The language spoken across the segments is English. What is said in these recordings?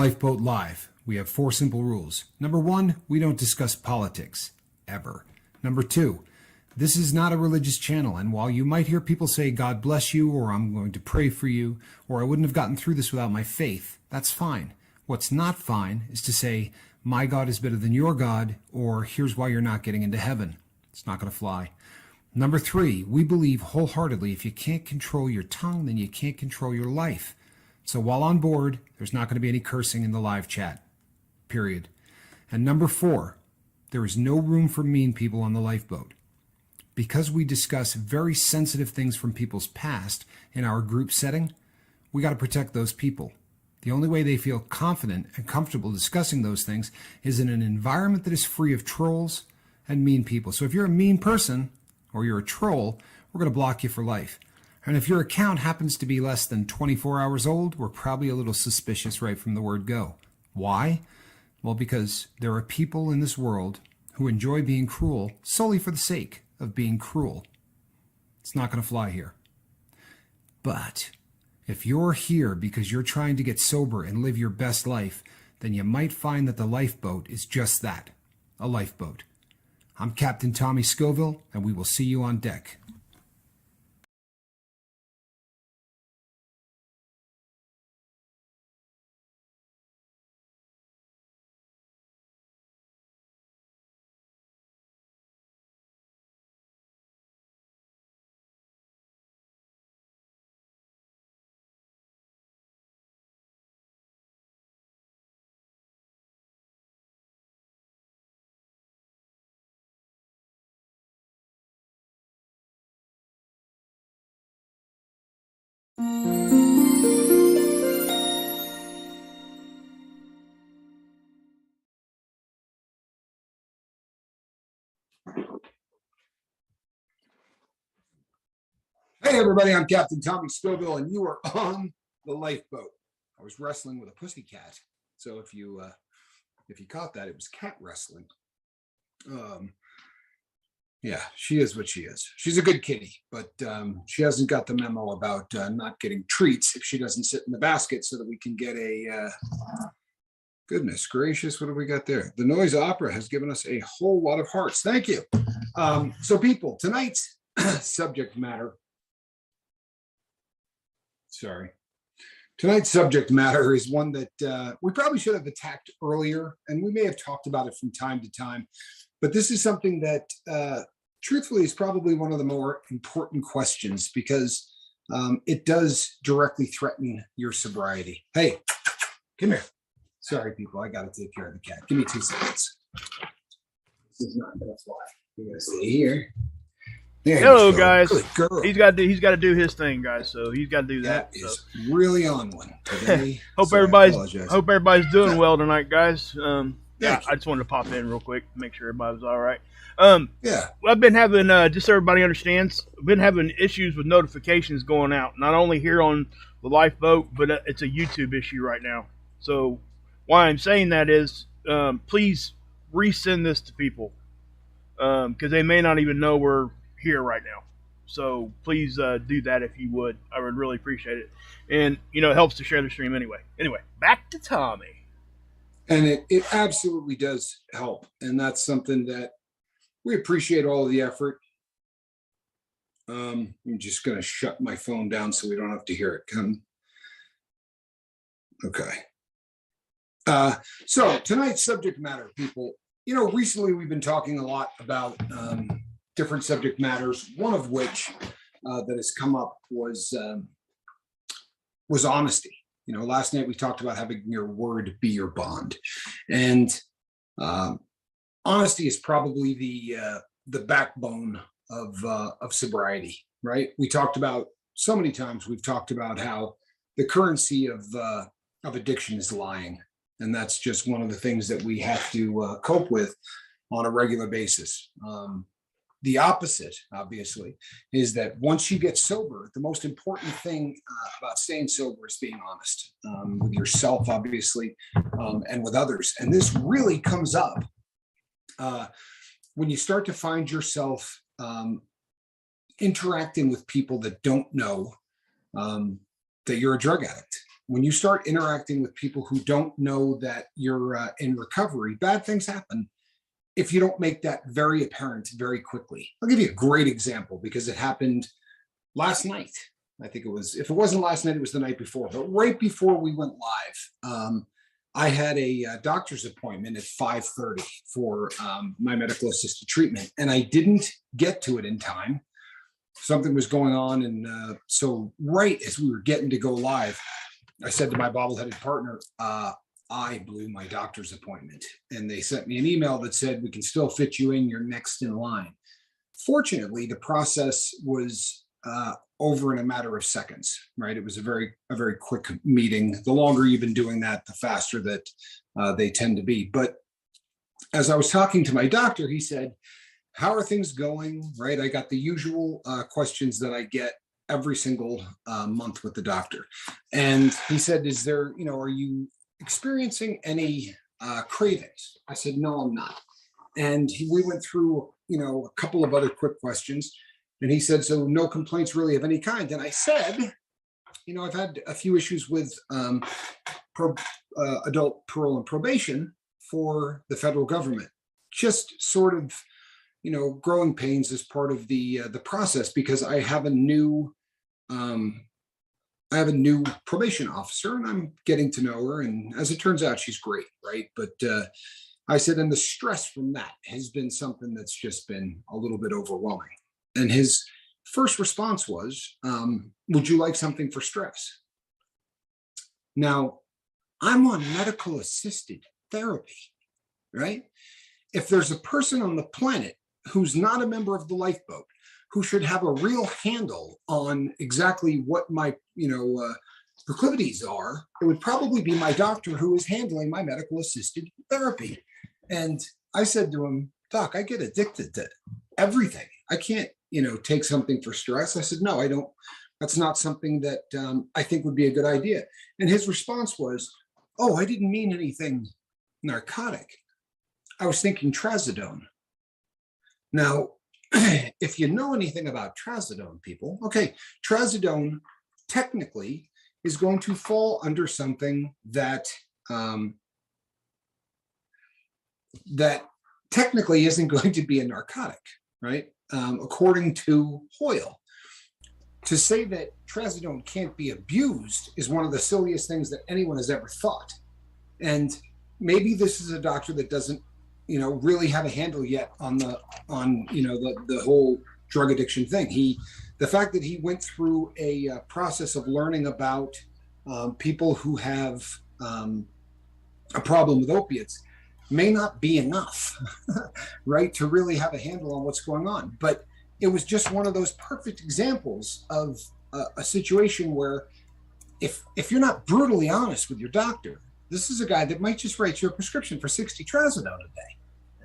Lifeboat Live. We have 4 simple rules. Number 1, we don't discuss politics, ever. Number 2, this is not a religious channel, and while you might hear people say, God bless you, or I'm going to pray for you, or I wouldn't have gotten through this without my faith, that's fine. What's not fine is to say, my God is better than your God, or here's why you're not getting into heaven. It's not going to fly. Number 3, we believe wholeheartedly if you can't control your tongue, then you can't control your life. So while on board, there's not going to be any cursing in the live chat, period. And number 4, there is no room for mean people on the lifeboat. Because we discuss very sensitive things from people's past in our group setting, we got to protect those people. The only way they feel confident and comfortable discussing those things is in an environment that is free of trolls and mean people. So if you're a mean person or you're a troll, we're going to block you for life. And if your account happens to be less than 24 hours old, we're probably a little suspicious right from the word go. Why? Well, because there are people in this world who enjoy being cruel solely for the sake of being cruel. It's not going to fly here. But if you're here because you're trying to get sober and live your best life, then you might find that the lifeboat is just that, a lifeboat. I'm Captain Tommy Scoville, and we will see you on deck. Hey everybody, I'm Captain Tommy Scoville, and you are on the lifeboat. I was wrestling with a pussycat, so if you caught that, it was cat wrestling. Yeah, she is what she is. She's a good kitty, but she hasn't got the memo about not getting treats if she doesn't sit in the basket, so that we can get a goodness gracious, what have we got there? The Noise Opera has given us a whole lot of hearts. Thank you. So people, tonight's subject matter. Tonight's subject matter is one that we probably should have attacked earlier, and we may have talked about it from time to time, but this is something that truthfully is probably one of the more important questions because it does directly threaten your sobriety. Hey, come here. Sorry, people, I got to take care of the cat. Give me 2 seconds. This is not going to fly. You're going to stay here. Hello, guys. He's got to do his thing, guys. So he's got to do that. Is really on one today. Hope everybody's doing well tonight, guys. Yeah, I just wanted to pop in real quick, make sure everybody was all right. I've been having just so everybody understands, I've been having issues with notifications going out, not only here on the lifeboat, but it's a YouTube issue right now. So why I'm saying that is, please resend this to people because they may not even know we're here right now. So please do that if you would. I would really appreciate it. And, it helps to share the stream anyway. Anyway, back to Tommy. And it absolutely does help. And that's something that we appreciate all of the effort. I'm just going to shut my phone down so we don't have to hear it come. Okay. So tonight's subject matter, people, recently we've been talking a lot about different subject matters, one of which that has come up was honesty. Last night we talked about having your word be your bond, and honesty is probably the backbone of sobriety, right? We talked about so many times. We've talked about how the currency of addiction is lying, and that's just one of the things that we have to cope with on a regular basis. The opposite, obviously, is that once you get sober, the most important thing about staying sober is being honest with yourself, obviously, and with others. And this really comes up when you start to find yourself interacting with people that don't know that you're a drug addict. when you start interacting with people who don't know that you're in recovery, bad things happen if you don't make that very apparent very quickly. I'll give you a great example because it happened last night. I think it was, if it wasn't last night, it was the night before, but right before we went live, I had a doctor's appointment at 5:30 for my medical assisted treatment, and I didn't get to it in time. Something was going on, and so right as we were getting to go live, I said to my bobbleheaded partner, I blew my doctor's appointment, and they sent me an email that said, we can still fit you in, you're next in line. Fortunately, the process was over in a matter of seconds, right? It was a very quick meeting. The longer you've been doing that, the faster that they tend to be. But as I was talking to my doctor, he said, how are things going, right? I got the usual questions that I get every single month with the doctor. And he said, is there, are you experiencing any cravings? I said, no, I'm not. And we went through, a couple of other quick questions. And he said, so no complaints really of any kind. And I said, I've had a few issues with adult parole and probation for the federal government. Just sort of, growing pains as part of the process, because I have a new probation officer, and I'm getting to know her. And as it turns out, she's great, right? But I said, and the stress from that has been something that's just been a little bit overwhelming. And his first response was, would you like something for stress? Now, I'm on medical assisted therapy, right? If there's a person on the planet who's not a member of the lifeboat, who should have a real handle on exactly what my, proclivities are, it would probably be my doctor, who is handling my medical assisted therapy. And I said to him, Doc, I get addicted to everything. I can't, take something for stress. I said, no, I don't. That's not something that I think would be a good idea. And his response was, oh, I didn't mean anything narcotic. I was thinking trazodone. Now, if you know anything about trazodone, people, okay, trazodone technically is going to fall under something that that technically isn't going to be a narcotic, right? According to Hoyle. To say that trazodone can't be abused is one of the silliest things that anyone has ever thought. And maybe this is a doctor that doesn't, really have a handle yet on the whole drug addiction thing. The fact that he went through a process of learning about people who have a problem with opiates may not be enough, right, to really have a handle on what's going on. But it was just one of those perfect examples of a situation where if you're not brutally honest with your doctor, this is a guy that might just write you a prescription for 60 trazodone a day.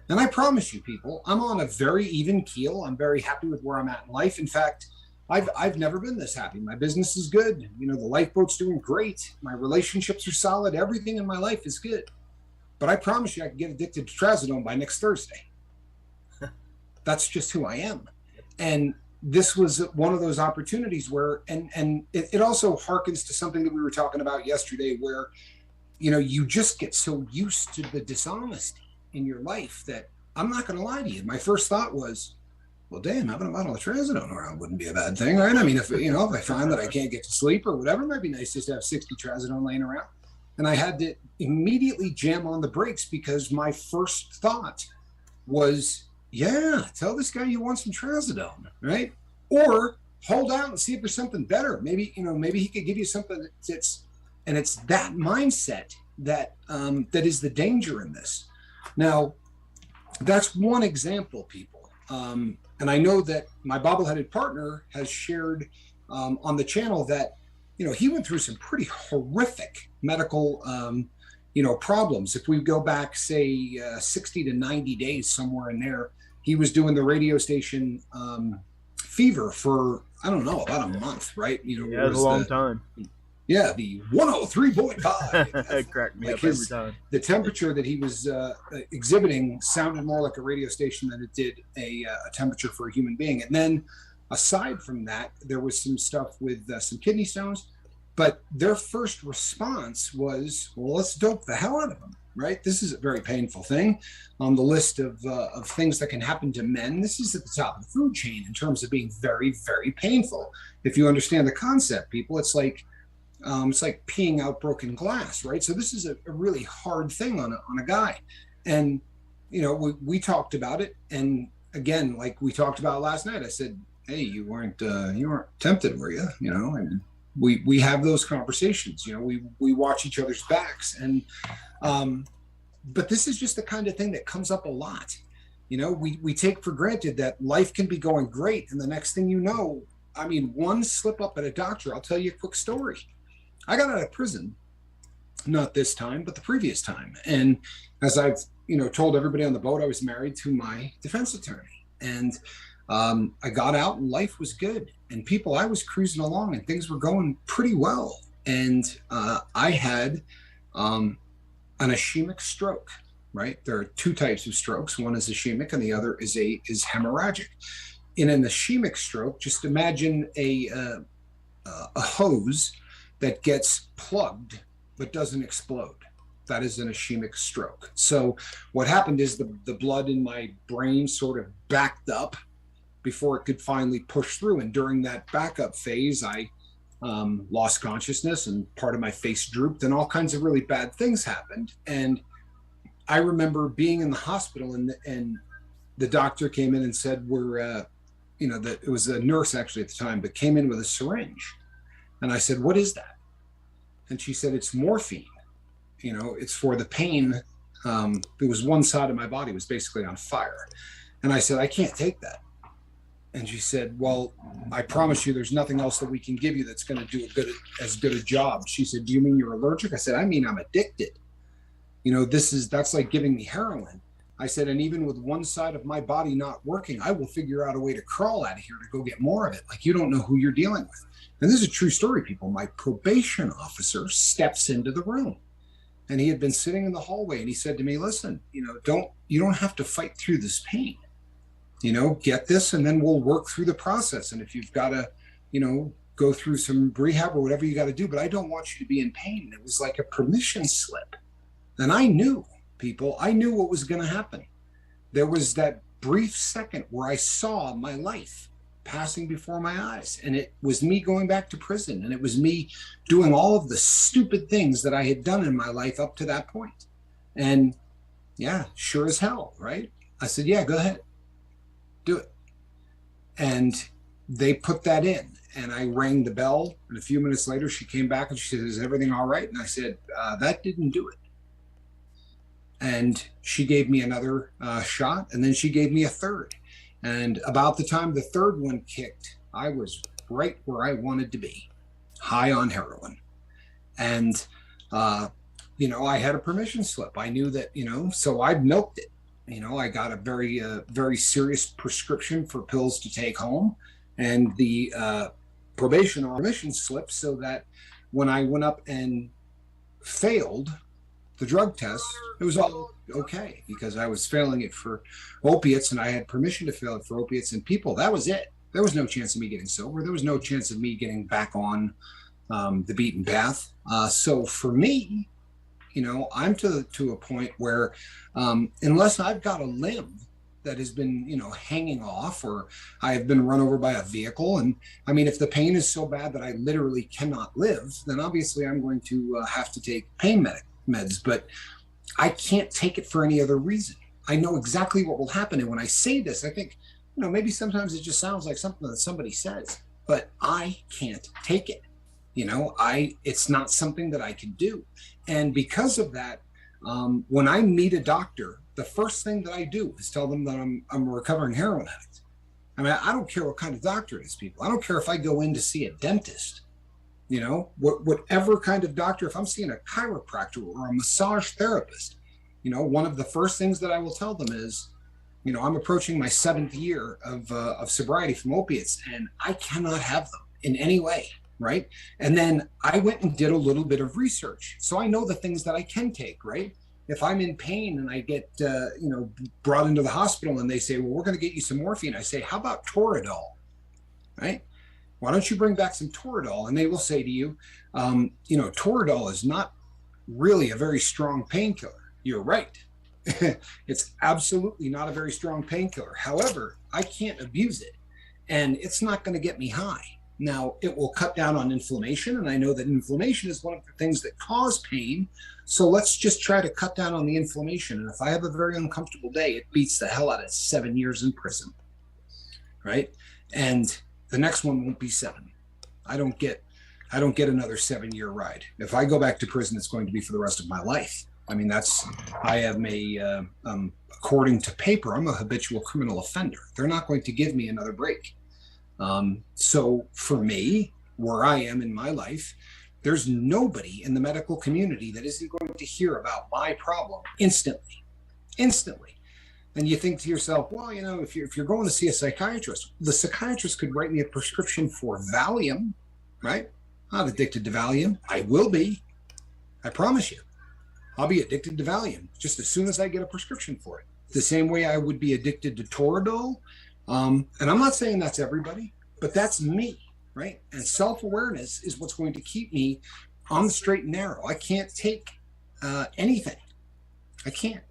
And I promise you, people, I'm on a very even keel. I'm very happy with where I'm at in life. In fact, I've never been this happy. My business is good. The lifeboat's doing great. My relationships are solid. Everything in my life is good. But I promise you, I can get addicted to trazodone by next Thursday. That's just who I am. And this was one of those opportunities where, and it also harkens to something that we were talking about yesterday, where, you just get so used to the dishonesty in your life that, I'm not going to lie to you, my first thought was, well, damn, having a bottle of trazodone around wouldn't be a bad thing, right? I mean, if I find that I can't get to sleep or whatever, it might be nice just to have 60 trazodone laying around. And I had to immediately jam on the brakes, because my first thought was, yeah, tell this guy you want some trazodone, right? Or hold out and see if there's something better. Maybe he could give you something it's that mindset that is the danger in this. Now, that's one example, people. And I know that my bobbleheaded partner has shared on the channel that, he went through some pretty horrific medical, problems. If we go back, say, 60 to 90 days, somewhere in there, he was doing the radio station Fever for, I don't know, about a month, right? Yeah, it was a long time. Yeah, the 103.5. It cracked me up every time. The temperature that he was exhibiting sounded more like a radio station than it did a temperature for a human being. And then aside from that, there was some stuff with some kidney stones. But their first response was, well, let's dope the hell out of them, right? This is a very painful thing on the list of things that can happen to men. This is at the top of the food chain in terms of being very, very painful. If you understand the concept, people, it's like peeing out broken glass, right? So this is a really hard thing on a guy. And, you know, we talked about it. And again, like we talked about last night, I said, hey, you weren't tempted, were you? You know, and we have those conversations, you know, we watch each other's backs. And, but this is just the kind of thing that comes up a lot. You know, we take for granted that life can be going great. And the next thing you know, I mean, one slip up at a doctor, I'll tell you a quick story. I got out of prison, not this time, but the previous time. And as I've, you know, told everybody on the boat, I was married to my defense attorney. And I got out and life was good. And people, I was cruising along and things were going pretty well. And I had an ischemic stroke, right? There are two types of strokes. One is ischemic and the other is hemorrhagic. In an ischemic stroke, just imagine a hose that gets plugged but doesn't explode. That is an ischemic stroke. So what happened is the blood in my brain sort of backed up before it could finally push through. And during that backup phase, I lost consciousness and part of my face drooped and all kinds of really bad things happened. And I remember being in the hospital and the doctor came in and said, it was a nurse actually at the time, but came in with a syringe. And I said, what is that? And she said, it's morphine. You know, it's for the pain. It was one side of my body was basically on fire. And I said, I can't take that. And she said, well, I promise you there's nothing else that we can give you that's going to do as good a job. She said, do you mean you're allergic? I said, I mean, I'm addicted. You know, that's like giving me heroin. I said, and even with one side of my body not working, I will figure out a way to crawl out of here to go get more of it. Like, you don't know who you're dealing with. And this is a true story, people. My probation officer steps into the room and he had been sitting in the hallway and he said to me, listen, you know, you don't have to fight through this pain, you know, get this and then we'll work through the process. And if you've got to, you know, go through some rehab or whatever you got to do, but I don't want you to be in pain. And it was like a permission slip. And I knew, people, I knew what was going to happen. There was that brief second where I saw my life passing before my eyes, and it was me going back to prison, and it was me doing all of the stupid things that I had done in my life up to that point. And yeah, sure as hell, right? I said, yeah, go ahead, do it. And they put that in, and I rang the bell, and a few minutes later she came back and she said, is everything all right? And I said, that didn't do it. And she gave me another shot, and then she gave me a third. And about the time the third one kicked, I was right where I wanted to be, high on heroin. And, you know, I had a permission slip. I knew that, you know, so I milked it. You know, I got a very, very serious prescription for pills to take home and the permission slip, so that when I went up and failed the drug test, it was all okay because I was failing it for opiates and I had permission to fail it for opiates. And people, that was it. There was no chance of me getting sober. There was no chance of me getting back on the beaten path. So for me, you know, I'm to a point where unless I've got a limb that has been, you know, hanging off, or I have been run over by a vehicle. And I mean, if the pain is so bad that I literally cannot live, then obviously I'm going to have to take pain meds, but I can't take it for any other reason. I know exactly what will happen. And when I say this, I think, you know, maybe sometimes it just sounds like something that somebody says, but I can't take it. You know, it's not something that I can do. And because of that, when I meet a doctor, the first thing that I do is tell them that I'm a recovering heroin addict. I mean, I don't care what kind of doctor it is, people. I don't care if I go in to see a dentist. You know, whatever kind of doctor, if I'm seeing a chiropractor or a massage therapist, you know, one of the first things that I will tell them is, you know, I'm approaching my 7th year of sobriety from opiates, and I cannot have them in any way, right? And then I went and did a little bit of research. So I know the things that I can take, right? If I'm in pain and I get, you know, brought into the hospital and they say, well, we're going to get you some morphine. I say, how about Toradol, right? Why don't you bring back some Toradol? And they will say to you, Toradol is not really a very strong painkiller. You're right. It's absolutely not a very strong painkiller. However, I can't abuse it, and it's not going to get me high. Now, it will cut down on inflammation, and I know that inflammation is one of the things that cause pain. So let's just try to cut down on the inflammation. And if I have a very uncomfortable day, it beats the hell out of 7 years in prison, right? And the next one won't be 7. I don't get another 7-year ride. If I go back to prison, it's going to be for the rest of my life. I mean, I am according to paper, I'm a habitual criminal offender. They're not going to give me another break. So for me, where I am in my life, there's nobody in the medical community that isn't going to hear about my problem instantly. And you think to yourself, well, if you're going to see a psychiatrist, the psychiatrist could write me a prescription for Valium, right? I'm not addicted to Valium. I will be. I promise you. I'll be addicted to Valium just as soon as I get a prescription for it. The same way I would be addicted to Toradol. And I'm not saying that's everybody, but that's me, right? And self-awareness is what's going to keep me on the straight and narrow. I can't take anything. I can't.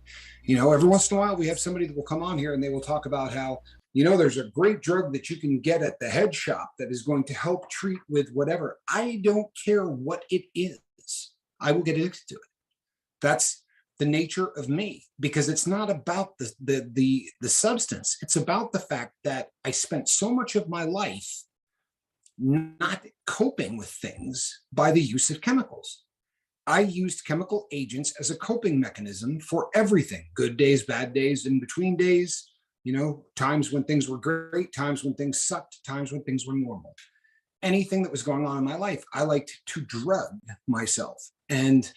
Every once in a while we have somebody that will come on here and they will talk about how, there's a great drug that you can get at the head shop that is going to help treat with whatever. I don't care what it is. I will get addicted to it. That's the nature of me, because it's not about the substance. It's about the fact that I spent so much of my life not coping with things by the use of chemicals. I used chemical agents as a coping mechanism for everything: good days, bad days, in between days, times when things were great, times when things sucked, times when things were normal. Anything that was going on in my life, I liked to drug myself. And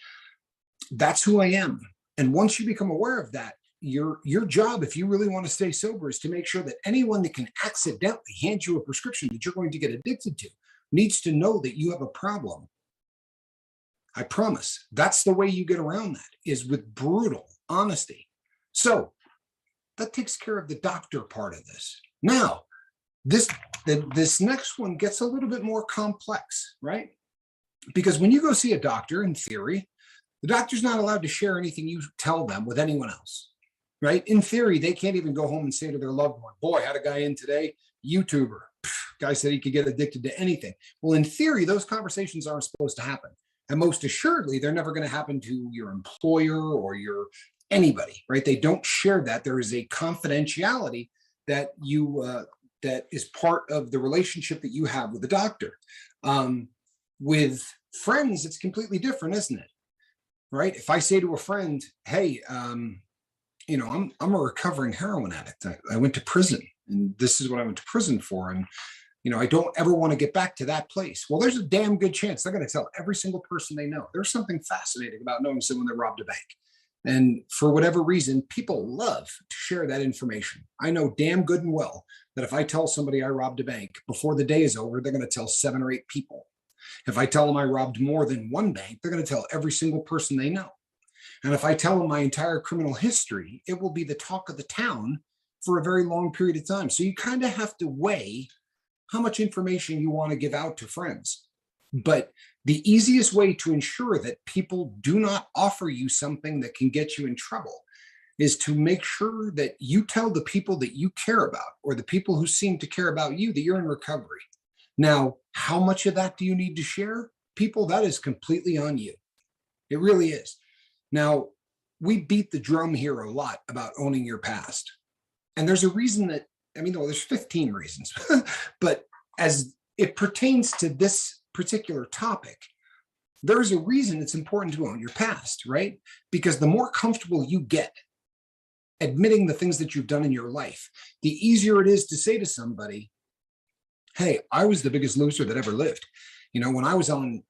that's who I am. And once you become aware of that, your job, if you really want to stay sober, is to make sure that anyone that can accidentally hand you a prescription that you're going to get addicted to needs to know that you have a problem. I promise. That's the way you get around that, is with brutal honesty. So that takes care of the doctor part of this. Now, this next one gets a little bit more complex, right? Because when you go see a doctor, in theory, the doctor's not allowed to share anything you tell them with anyone else, right? In theory, they can't even go home and say to their loved one, boy, had a guy in today, YouTuber. Guy said he could get addicted to anything. Well, in theory, those conversations aren't supposed to happen. And most assuredly, they're never going to happen to your employer or your anybody, right? They don't share that. There is a confidentiality that that is part of the relationship that you have with the doctor. With friends, it's completely different, isn't it? Right? If I say to a friend, hey, I'm a recovering heroin addict. I went to prison, and this is what I went to prison for. And, I don't ever want to get back to that place. Well, there's a damn good chance they're going to tell every single person they know. There's something fascinating about knowing someone that robbed a bank. And for whatever reason, people love to share that information. I know damn good and well that if I tell somebody I robbed a bank, before the day is over, they're going to tell 7 or 8 people. If I tell them I robbed more than one bank, they're going to tell every single person they know. And if I tell them my entire criminal history, it will be the talk of the town for a very long period of time. So you kind of have to weigh how much information you want to give out to friends. But the easiest way to ensure that people do not offer you something that can get you in trouble is to make sure that you tell the people that you care about, or the people who seem to care about you, that you're in recovery. Now, how much of that do you need to share? People, that is completely on you. It really is. Now, we beat the drum here a lot about owning your past. And there's a reason that, there's 15 reasons, but as it pertains to this particular topic, there's a reason it's important to own your past, right? Because the more comfortable you get admitting the things that you've done in your life, the easier it is to say to somebody, hey, I was the biggest loser that ever lived. When I was on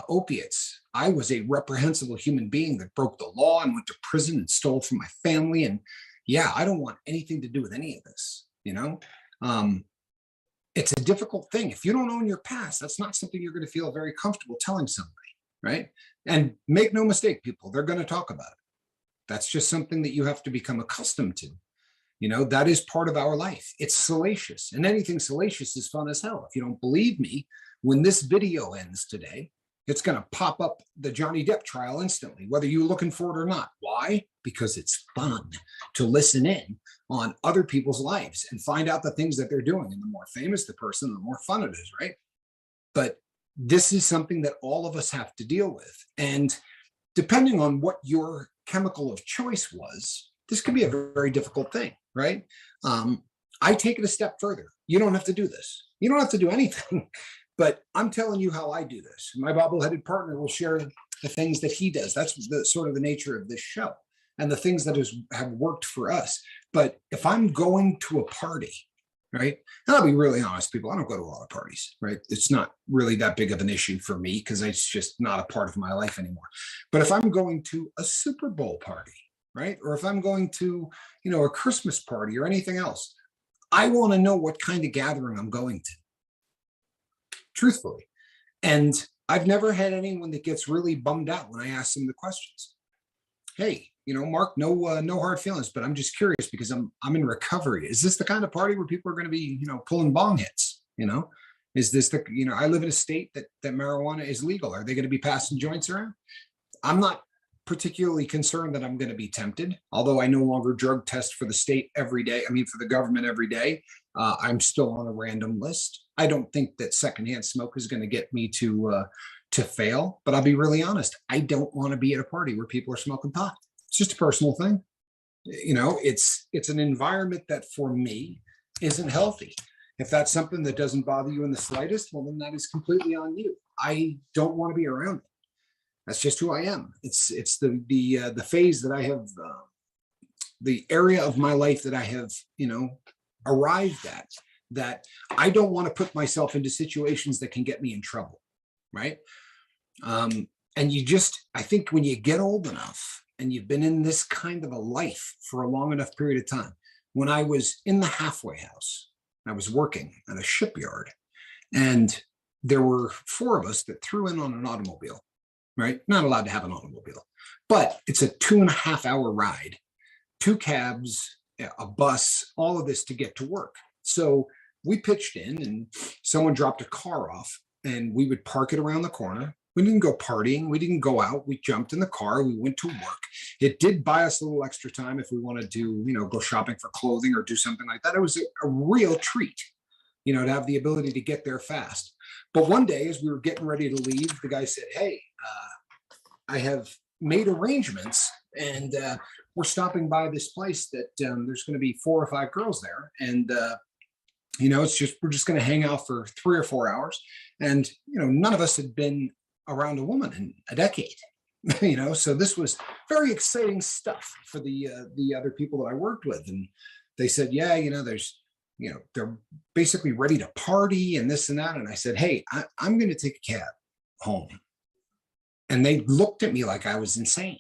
opiates, I was a reprehensible human being that broke the law and went to prison and stole from my family. And yeah, I don't want anything to do with any of this. It's a difficult thing. If you don't own your past, that's not something you're going to feel very comfortable telling somebody, right? And make no mistake, people, they're going to talk about it. That's just something that you have to become accustomed to. That is part of our life. It's salacious, and anything salacious is fun as hell. If you don't believe me, when this video ends today, it's going to pop up the Johnny Depp trial instantly, whether you're looking for it or not. Why? Because it's fun to listen in on other people's lives and find out the things that they're doing. And the more famous the person, the more fun it is, right? But this is something that all of us have to deal with. And depending on what your chemical of choice was, this could be a very difficult thing, right? I take it a step further. You don't have to do this. You don't have to do anything. But I'm telling you how I do this. My bobble-headed partner will share the things that he does. That's the sort of the nature of this show and the things that have worked for us. But if I'm going to a party, right? And I'll be really honest, people, I don't go to a lot of parties, right? It's not really that big of an issue for me because it's just not a part of my life anymore. But if I'm going to a Super Bowl party, right? Or if I'm going to, a Christmas party or anything else, I want to know what kind of gathering I'm going to. Truthfully. And I've never had anyone that gets really bummed out when I ask them the questions. Hey, Mark, no hard feelings, but I'm just curious because I'm in recovery. Is this the kind of party where people are going to be, pulling bong hits? Is this I live in a state that marijuana is legal. Are they going to be passing joints around? I'm not particularly concerned that I'm going to be tempted, although I no longer drug test for the state every day. For the government every day. I'm still on a random list. I don't think that secondhand smoke is going to get me to fail, but I'll be really honest. I don't want to be at a party where people are smoking pot. It's just a personal thing. It's an environment that for me isn't healthy. If that's something that doesn't bother you in the slightest, well, then that is completely on you. I don't want to be around it. That's just who I am. It's the phase that I have, the area of my life that I have, arrived at, that I don't want to put myself into situations that can get me in trouble, right? And I think when you get old enough and you've been in this kind of a life for a long enough period of time, when I was in the halfway house, I was working at a shipyard, and there were 4 of us that threw in on an automobile, right? Not allowed to have an automobile, but it's a 2.5-hour ride, 2 cabs, a bus, all of this to get to work. So we pitched in and someone dropped a car off and we would park it around the corner. We didn't go partying. We didn't go out. We jumped in the car. We went to work. It did buy us a little extra time if we wanted to, go shopping for clothing or do something like that. It was a real treat, to have the ability to get there fast. But one day as we were getting ready to leave, the guy said, hey, I have made arrangements and we're stopping by this place that there's going to be 4 or 5 girls there. And, we're just going to hang out for 3 or 4 hours. And, none of us had been around a woman in a decade, so this was very exciting stuff for the other people that I worked with. And they said, yeah, they're basically ready to party and this and that. And I said, hey, I'm going to take a cab home. And they looked at me like I was insane.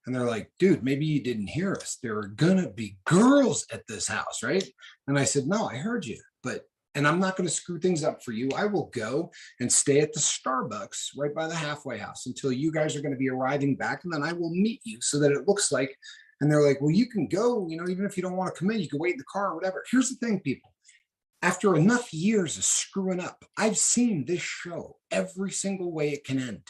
And they're like, dude, maybe you didn't hear us. There are going to be girls at this house, right? And I said, no, I heard you. And I'm not going to screw things up for you. I will go and stay at the Starbucks right by the halfway house until you guys are going to be arriving back. And then I will meet you so that it looks like, and they're like, well, you can go, even if you don't want to come in, you can wait in the car or whatever. Here's the thing, people. After enough years of screwing up, I've seen this show every single way it can end.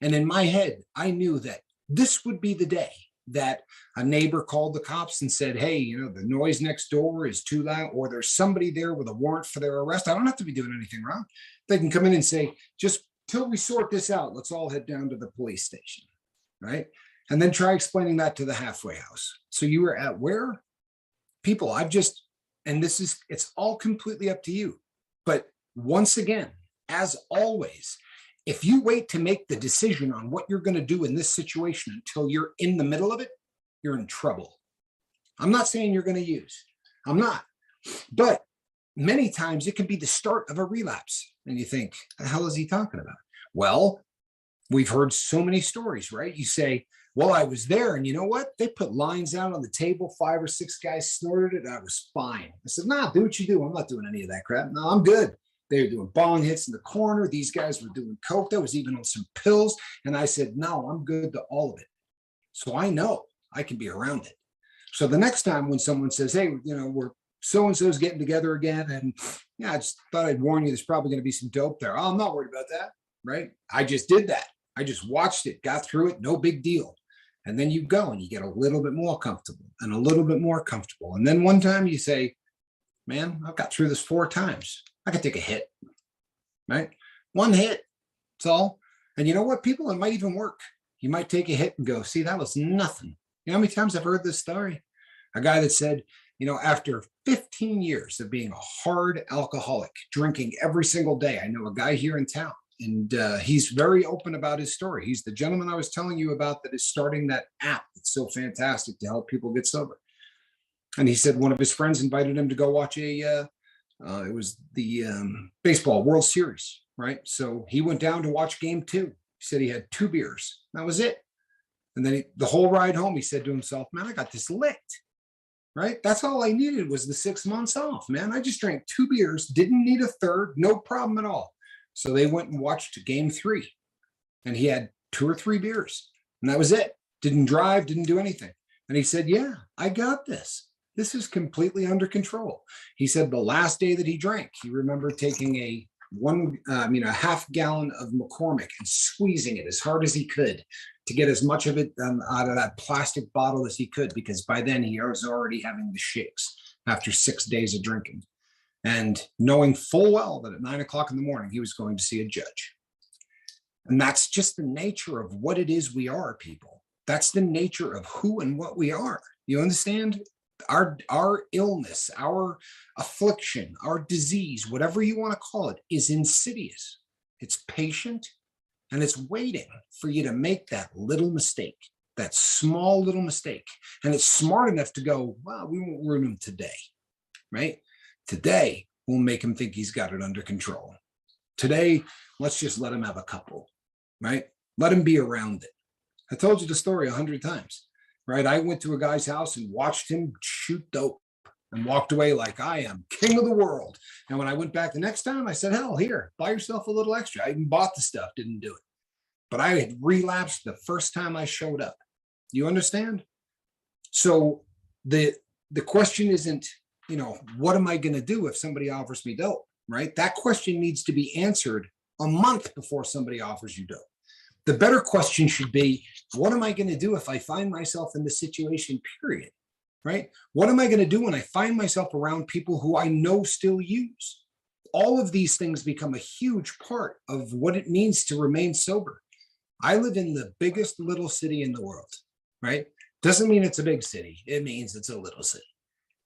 And in my head, I knew that this would be the day that a neighbor called the cops and said, hey, the noise next door is too loud, or there's somebody there with a warrant for their arrest. I don't have to be doing anything wrong. They can come in and say, just till we sort this out, let's all head down to the police station, right? And then try explaining that to the halfway house. So you were at where? People, it's all completely up to you. But once again, as always, if you wait to make the decision on what you're going to do in this situation until you're in the middle of it, you're in trouble. I'm not saying you're going to use. I'm not. But many times it can be the start of a relapse. And you think, the hell is he talking about? Well, we've heard so many stories, right? You say, well, I was there, and you know what? They put lines out on the table. 5 or 6 guys snorted it. I was fine. I said, nah, do what you do. I'm not doing any of that crap. No, I'm good. They were doing bong hits in the corner. These guys were doing coke. That was even on some pills. And I said, no, I'm good to all of it. So I know I can be around it. So the next time when someone says, hey, we're so-and-so's getting together again, and I just thought I'd warn you, there's probably going to be some dope there. Oh, I'm not worried about that, right? I just did that. I just watched it, got through it, no big deal. And then you go and you get a little bit more comfortable and a little bit more comfortable. And then one time you say, man, I've got through this 4 times. I could take a hit, right? One hit, that's all. And you know what, people, it might even work. You might take a hit and go, see, that was nothing. You know how many times I've heard this story? A guy that said, after 15 years of being a hard alcoholic, drinking every single day, I know a guy here in town, and he's very open about his story. He's the gentleman I was telling you about that is starting that app that's so fantastic to help people get sober. And he said one of his friends invited him to go watch it was the baseball World Series, right? So he went down to watch game 2. He said he had 2 beers. That was it. And then the whole ride home, he said to himself, man, I got this licked, right? That's all I needed was the 6 months off, man. I just drank 2 beers, didn't need a third, no problem at all. So they went and watched game 3, and he had 2 or 3 beers, and that was it. Didn't drive, didn't do anything. And he said, yeah, I got this. This is completely under control. He said the last day that he drank, he remembered taking a half gallon of McCormick and squeezing it as hard as he could to get as much of it out of that plastic bottle as he could, because by then he was already having the shakes after 6 days of drinking, and knowing full well that at 9 o'clock in the morning he was going to see a judge. And that's just the nature of what it is we are, people. That's the nature of who and what we are. You understand? Our illness, our affliction, our disease, whatever you want to call it, is insidious. It's patient, and it's waiting for you to make that little mistake, that small little mistake. And it's smart enough to go, well, we won't ruin him today, right? Today, we'll make him think he's got it under control. Today, let's just let him have a couple, right? Let him be around it. I told you the story 100 times. Right? I went to a guy's house and watched him shoot dope and walked away like I am king of the world. And when I went back the next time, I said, hell, here, buy yourself a little extra. I even bought the stuff, didn't do it. But I had relapsed the first time I showed up. You understand? So the question isn't, what am I going to do if somebody offers me dope, right? That question needs to be answered a month before somebody offers you dope. The better question should be, what am I going to do if I find myself in this situation, period, right? What am I going to do when I find myself around people who I know still use? All of these things become a huge part of what it means to remain sober. I live in the biggest little city in the world, right? Doesn't mean it's a big city. It means it's a little city.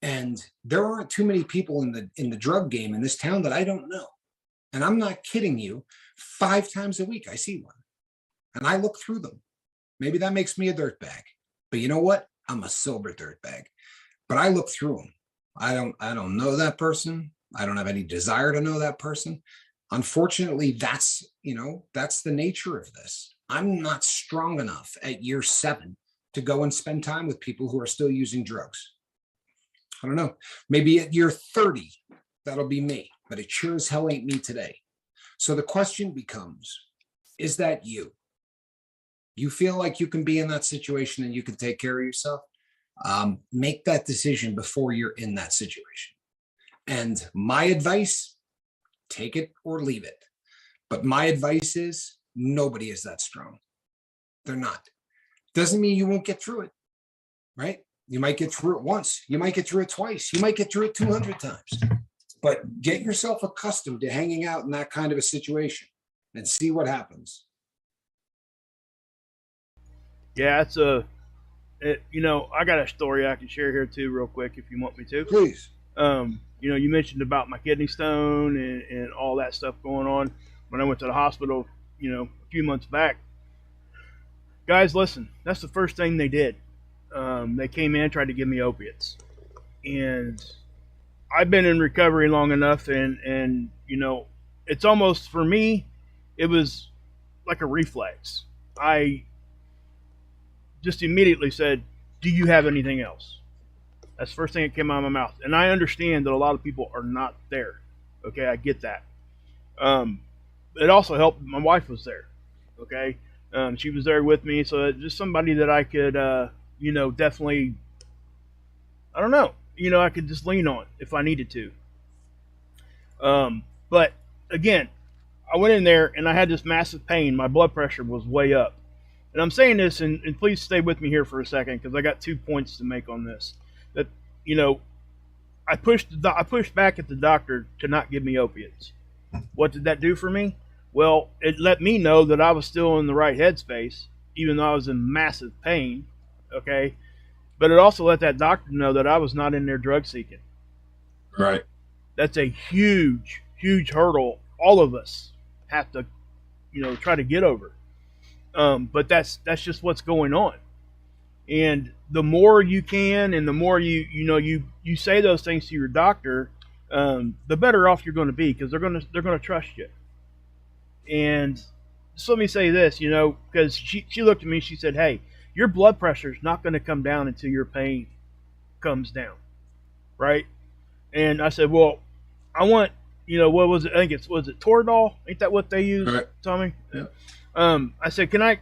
And there aren't too many people in the drug game in this town that I don't know. And I'm not kidding you. 5 times a week, I see one. And I look through them. Maybe that makes me a dirtbag, but you know what? I'm a sober dirtbag. But I look through them. I don't know that person. I don't have any desire to know that person. Unfortunately, that's the nature of this. I'm not strong enough at year 7 to go and spend time with people who are still using drugs. I don't know. Maybe at year 30, that'll be me, but it sure as hell ain't me today. So the question becomes, is that you? You feel like you can be in that situation and you can take care of yourself? Make that decision before you're in that situation. And my advice, take it or leave it. But my advice is, nobody is that strong. They're not. Doesn't mean you won't get through it, right? You might get through it once. You might get through it twice. You might get through it 200 times. But get yourself accustomed to hanging out in that kind of a situation and see what happens. Yeah, I got a story I can share here too, real quick, if you want me to. Please. You mentioned about my kidney stone and all that stuff going on when I went to the hospital, a few months back. Guys, listen, that's the first thing they did. They came in and tried to give me opiates. And I've been in recovery long enough, and it's almost, for me, it was like a reflex. I just immediately said, do you have anything else? That's the first thing that came out of my mouth. And I understand that a lot of people are not there. Okay, I get that. It also helped my wife was there. Okay, she was there with me, so just somebody that I could, definitely I don't know. I could just lean on if I needed to. But again, I went in there and I had this massive pain. My blood pressure was way up. And I'm saying this, and please stay with me here for a second because I got 2 points to make on this. That, I pushed back at the doctor to not give me opiates. What did that do for me? Well, it let me know that I was still in the right headspace, even though I was in massive pain. Okay. But it also let that doctor know that I was not in there drug seeking. Right. That's a huge, huge hurdle all of us have to, try to get over. But that's just what's going on. And the more you can, and the more you say those things to your doctor, the better off you're going to be, because they're going to trust you. And so let me say this, because she looked at me, she said, "Hey, your blood pressure is not going to come down until your pain comes down, right?" And I said, "Well, I want, what was it? I think was it Toradol? Ain't that what they use, right, Tommy?" Yeah. I said, "Can I,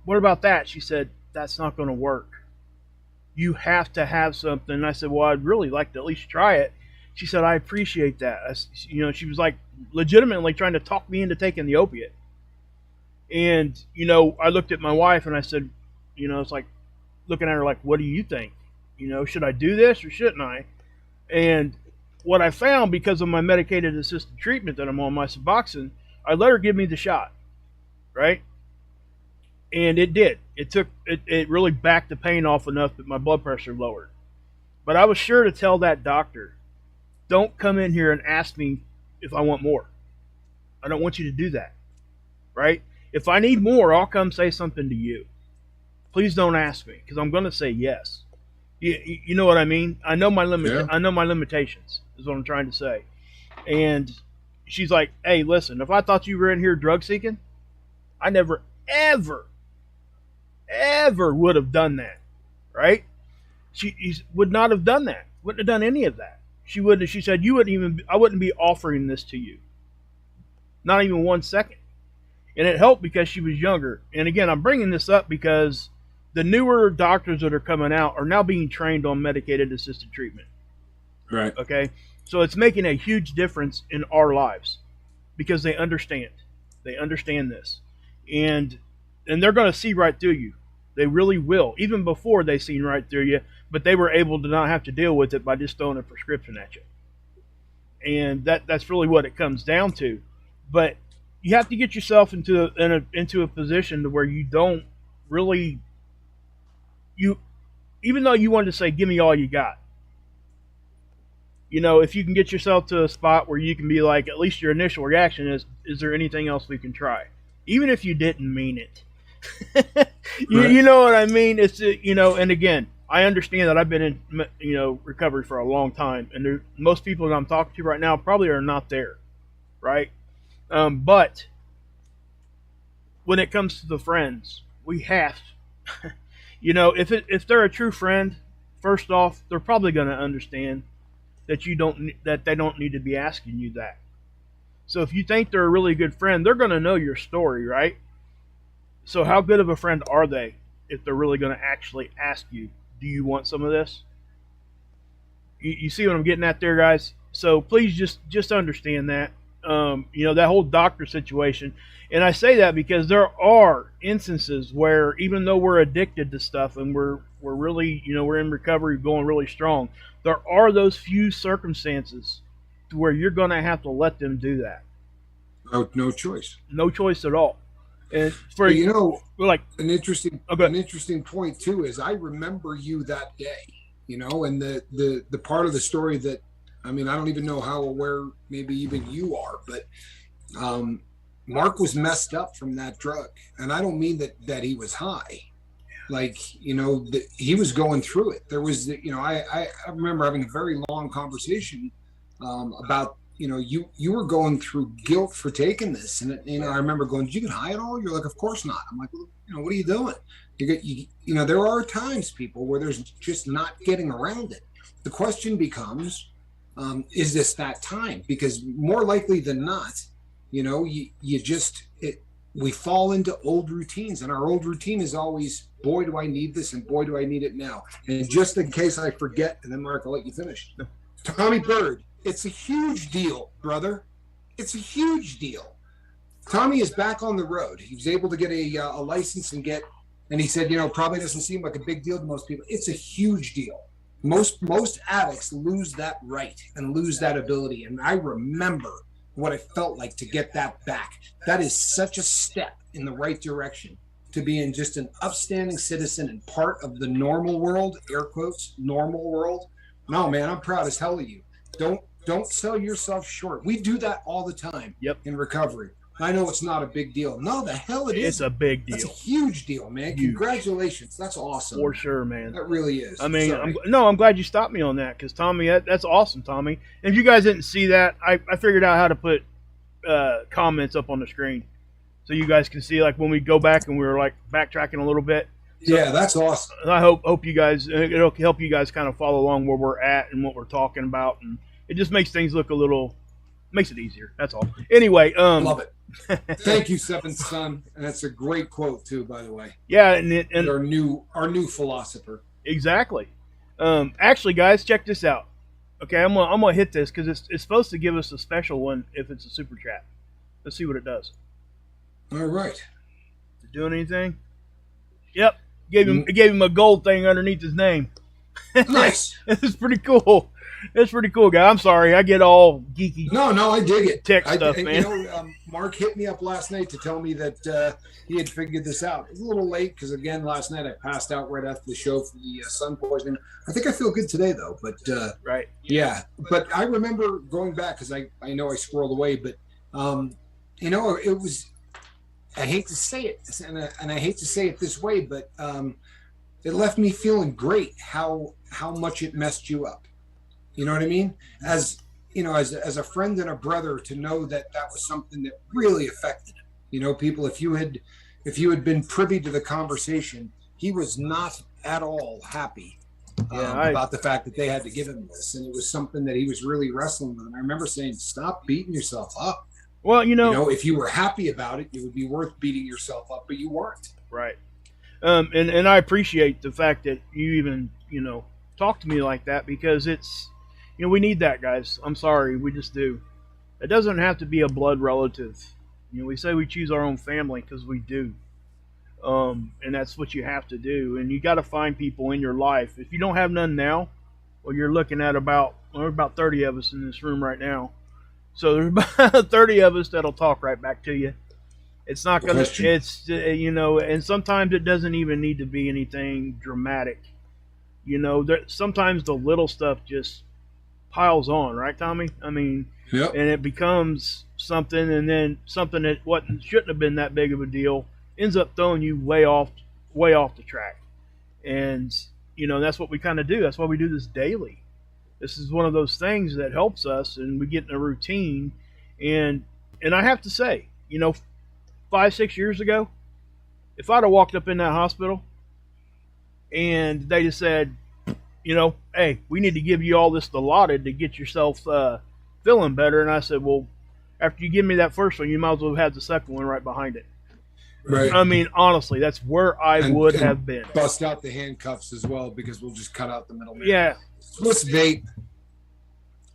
what about that?" She said, "That's not going to work. You have to have something." And I said, "Well, I'd really like to at least try it." She said, "I appreciate that." She was like legitimately trying to talk me into taking the opiate. And, I looked at my wife and I said, it's like looking at her like, "What do you think? Should I do this or shouldn't I?" And what I found, because of my medicated assisted treatment that I'm on, my Suboxone, I let her give me the shot. Right? And it did. It really backed the pain off enough that my blood pressure lowered. But I was sure to tell that doctor, "Don't come in here and ask me if I want more. I don't want you to do that." Right? If I need more, I'll come say something to you. Please don't ask me, because I'm going to say yes. You know what I mean? I know my limitations is what I'm trying to say. And she's like, "Hey, listen, if I thought you were in here drug seeking, I never, ever would have done that." Right? She would not have done that. Wouldn't have done any of that. She said, I wouldn't be offering this to you. Not even 1 second. And it helped because she was younger. And again, I'm bringing this up because the newer doctors that are coming out are now being trained on medicated assisted treatment. Right. Okay. So it's making a huge difference in our lives because they understand. They understand this. And they're going to see right through you. They really will. Even before they seen right through you, but they were able to not have to deal with it by just throwing a prescription at you. And that's really what it comes down to. But you have to get yourself into a position to where you don't really, even though you wanted to say, "Give me all you got," if you can get yourself to a spot where you can be like, at least your initial reaction is there anything else we can try? Even if you didn't mean it. You know what I mean? It's, and again, I understand that I've been in, recovery for a long time, and most people that I'm talking to right now probably are not there, right? But when it comes to the friends, we have, if they're a true friend, first off, they're probably going to understand that they don't need to be asking you that. So if you think they're a really good friend, they're going to know your story, right? So how good of a friend are they if they're really going to actually ask you, "Do you want some of this?" You see what I'm getting at there, guys? So please just understand that. That whole doctor situation. And I say that because there are instances where, even though we're addicted to stuff and we're really, we're in recovery going really strong, there are those few circumstances to where you're going to have to let them do that. No choice. No choice at all. And for like an interesting point too is I remember you that day, and the part of the story that, I mean, I don't even know how aware maybe even you are, but Mark was messed up from that drug, and I don't mean that he was high, like, he was going through it. There was, I remember having a very long conversation about, you were going through guilt for taking this. And, I remember going, "Did you get high at all?" You're like, "Of course not." I'm like, "Well, what are you doing?" There are times, people, where there's just not getting around it. The question becomes, is this that time? Because more likely than not, we fall into old routines, and our old routine is always, boy, do I need this, and boy, do I need it now. And just in case I forget, and then Mark, I'll let you finish. Tommy Bird, it's a huge deal, brother. It's a huge deal. Tommy is back on the road. He was able to get a license and he said, probably doesn't seem like a big deal to most people. It's a huge deal. Most addicts lose that right and lose that ability. And I remember what it felt like to get that back. That is such a step in the right direction, to being just an upstanding citizen and part of the normal world, air quotes, normal world. No, man, I'm proud as hell of you. Don't sell yourself short. We do that all the time in recovery. I know it's not a big deal. No, the hell it is. It's a big deal. It's a huge deal, man. Huge. Congratulations. That's awesome. For sure, man. That really is. I mean, I'm glad you stopped me on that, because Tommy, that's awesome, Tommy. And if you guys didn't see that, I figured out how to put comments up on the screen so you guys can see, like, when we go back and we were like backtracking a little bit. So, yeah, that's awesome. I hope you guys, it'll help you guys kind of follow along where we're at and what we're talking about, and it just makes things look makes it easier. That's all. Anyway, love it. Thank you, Seventh Son, and that's a great quote too, by the way. Yeah, and our new philosopher. Exactly. Actually, guys, check this out. Okay, I'm gonna hit this because it's supposed to give us a special one if it's a super chat. Let's see what it does. All right. Is it doing anything? Yep. It gave him a gold thing underneath his name. Nice. This is pretty cool. It's pretty cool, guy. I'm sorry, I get all geeky. No, I dig it. Tech stuff, man. Mark hit me up last night to tell me that he had figured this out. It was a little late because, again, last night I passed out right after the show for the sun poisoning. I think I feel good today, though. But right, yeah. But I remember going back because I know I squirreled away, but it was. I hate to say it, and I hate to say it this way, but it left me feeling great. How much it messed you up. You know what I mean? As a friend and a brother, to know that was something that really affected him. People, if you had been privy to the conversation, he was not at all happy about the fact that they had to give him this, and it was something that he was really wrestling with. And I remember saying, "Stop beating yourself up." Well, if you were happy about it, it would be worth beating yourself up, but you weren't. Right. And I appreciate the fact that you even talk to me like that, because it's. We need that, guys. I'm sorry, we just do. It doesn't have to be a blood relative. We say we choose our own family because we do. And that's what you have to do. And you got to find people in your life. If you don't have none now, well, you're looking at about 30 of us in this room right now. So there's about 30 of us that'll talk right back to you. It's not going to, and sometimes it doesn't even need to be anything dramatic. Sometimes the little stuff just piles on, right, Tommy? I mean, yep. And it becomes something, and then something that shouldn't have been that big of a deal ends up throwing you way off the track. And that's what we kind of do. That's why we do this daily. This is one of those things that helps us, and we get in a routine. And I have to say, 5-6 years ago, if I'd have walked up in that hospital and they just said, hey, we need to give you all this Dilaudid to get yourself feeling better. And I said, well, after you give me that first one, you might as well have the second one right behind it. Right. I mean, honestly, that's where I would have been. Bust out the handcuffs as well, because we'll just cut out the middleman. Yeah. Swiss Vape,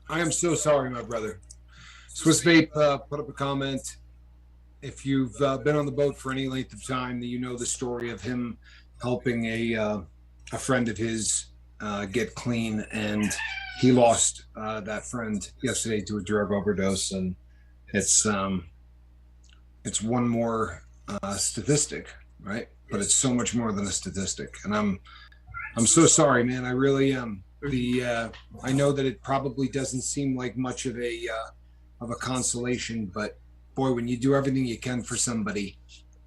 I am so sorry, my brother. Swiss Vape put up a comment. If you've been on the boat for any length of time, you know the story of him helping a friend of his get clean, and he lost that friend yesterday to a drug overdose. And it's one more statistic, right? But it's so much more than a statistic. And I'm so sorry, man. I really am. I know that it probably doesn't seem like much of a consolation, but boy, when you do everything you can for somebody,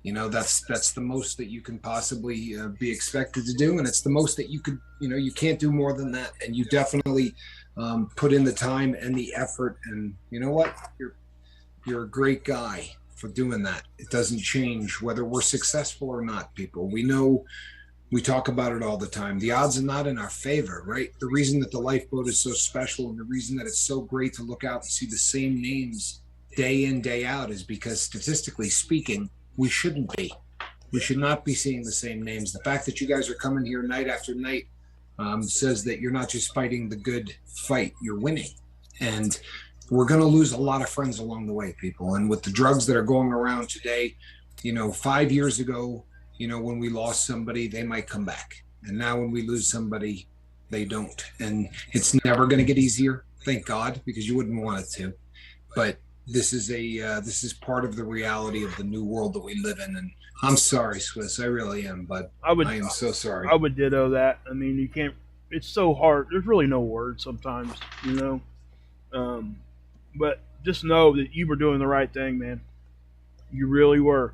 that's the most that you can possibly be expected to do. And it's the most that you could, you can't do more than that. And you definitely put in the time and the effort. And you know what? You're a great guy for doing that. It doesn't change whether we're successful or not, people. We talk about it all the time. The odds are not in our favor, right? The reason that the lifeboat is so special, and the reason that it's so great to look out and see the same names day in, day out, is because statistically speaking, We shouldn't be. We should not be seeing the same names. The fact that you guys are coming here night after night says that you're not just fighting the good fight, you're winning. And we're going to lose a lot of friends along the way, people. And with the drugs that are going around today, 5 years ago, when we lost somebody, they might come back. And now when we lose somebody, they don't. And it's never going to get easier, thank God, because you wouldn't want it to. But this is part of the reality of the new world that we live in. And I'm sorry, Swiss, I really am, but I am so sorry. I would ditto that. I mean, you can't. It's so hard. There's really no words sometimes, But just know that you were doing the right thing, man. You really were.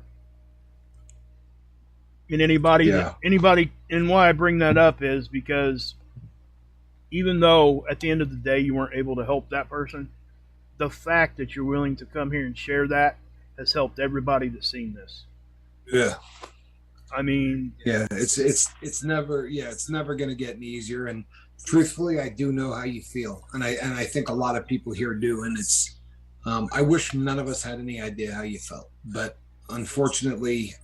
And anybody, and why I bring that up is because even though at the end of the day you weren't able to help that person, the fact that you're willing to come here and share that has helped everybody that's seen this. Yeah. I mean, it's never going to get any easier. And truthfully, I do know how you feel. And I think a lot of people here do. And it's, I wish none of us had any idea how you felt, but unfortunately,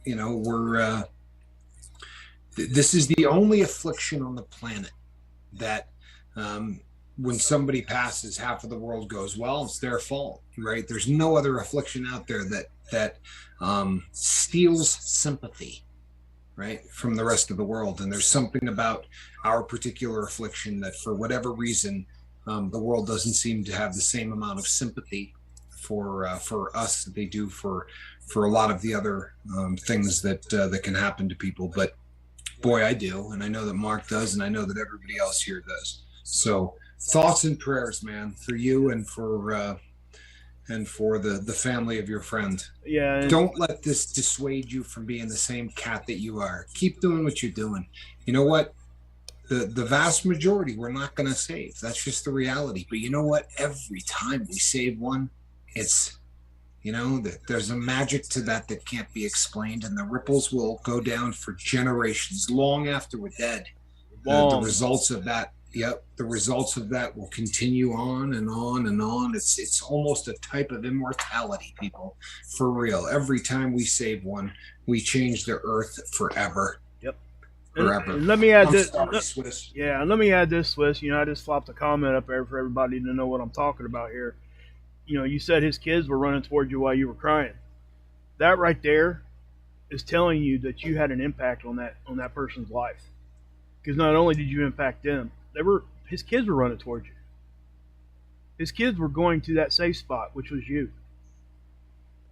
this is the only affliction on the planet that, when somebody passes, half of the world goes, well, it's their fault, right? There's no other affliction out there that steals sympathy, right, from the rest of the world. And there's something about our particular affliction that for whatever reason, the world doesn't seem to have the same amount of sympathy for us that they do for a lot of the other things that can happen to people. But boy, I do. And I know that Mark does. And I know that everybody else here does. So thoughts and prayers, man, for you and for the family of your friend. Yeah. Don't let this dissuade you from being the same cat that you are. Keep doing what you're doing. You know what? The vast majority we're not going to save. That's just the reality. But you know what? Every time we save one, it's, there's a magic to that can't be explained. And the ripples will go down for generations, long after we're dead. The results of that. Yep, the results of that will continue on and on and on. It's almost a type of immortality, people, for real. Every time we save one, we change the earth forever. Yep. Forever. And let me add this. Swiss. Yeah, and let me add this, Swiss. I just flopped a comment up there for everybody to know what I'm talking about here. You said his kids were running towards you while you were crying. That right there is telling you that you had an impact on that person's life. Because not only did you impact them, his kids were running towards you. His kids were going to that safe spot, which was you.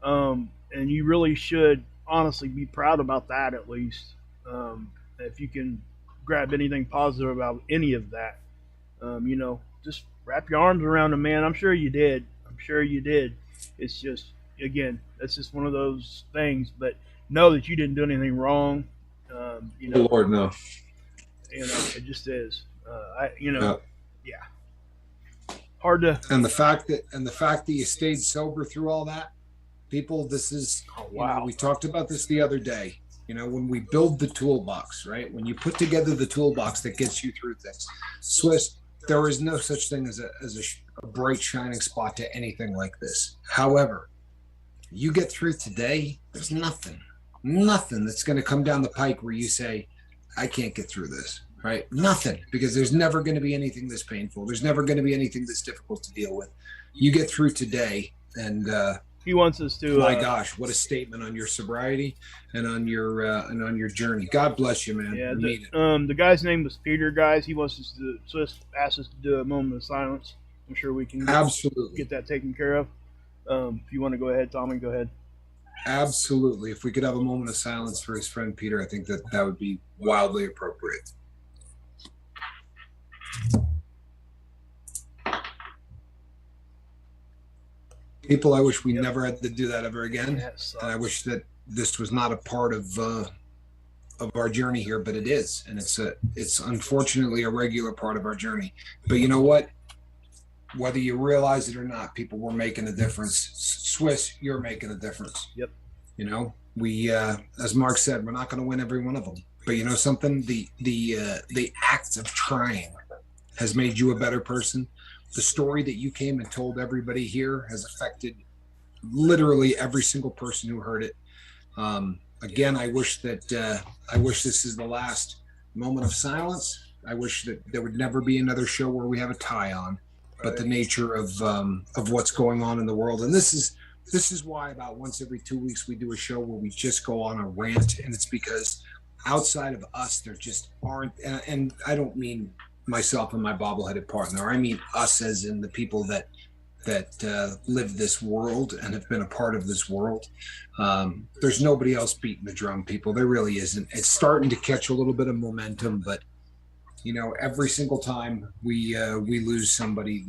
And you really should honestly be proud about that, at least. If you can grab anything positive about any of that, just wrap your arms around him, man. I'm sure you did. It's just, again, that's just one of those things. But know that you didn't do anything wrong. Lord, no. It just is. Yeah. Hard to. And the fact that you stayed sober through all that, people, this is, we talked about this the other day. When we build the toolbox, right? When you put together the toolbox that gets you through things, Swiss, there is no such thing as a bright shining spot to anything like this. However, you get through today, there's nothing that's going to come down the pike where you say, I can't get through this. Right? Nothing, because there's never going to be anything this painful. There's never going to be anything this difficult to deal with. You get through today, and he wants us to. My gosh, what a statement on your sobriety and on your journey. God bless you, man. Yeah, the guy's name was Peter. Guys, he wants us to. Swiss asked us to do a moment of silence. I'm sure we can absolutely get that taken care of. If you want to go ahead, Tommy, go ahead. Absolutely. If we could have a moment of silence for his friend Peter, I think that would be wildly appropriate. People, I wish we never had to do that ever again. And I wish that this was not a part of our journey here, but it is. And it's unfortunately a regular part of our journey. But you know what? Whether you realize it or not, people, were making a difference. Swiss, you're making a difference. Yep. We, as Mark said, we're not going to win every one of them. But you know something? The act of trying has made you a better person. The story that you came and told everybody here has affected literally every single person who heard it. Again, I wish this is the last moment of silence. I wish that there would never be another show where we have a tie on, but the nature of what's going on in the world. And this is why about once every 2 weeks we do a show where we just go on a rant, and it's because outside of us, there just aren't, and I don't mean myself and my bobbleheaded partner. I mean us as in the people that live this world and have been a part of this world. There's nobody else beating the drum, people. There really isn't. It's starting to catch a little bit of momentum, but every single time we lose somebody,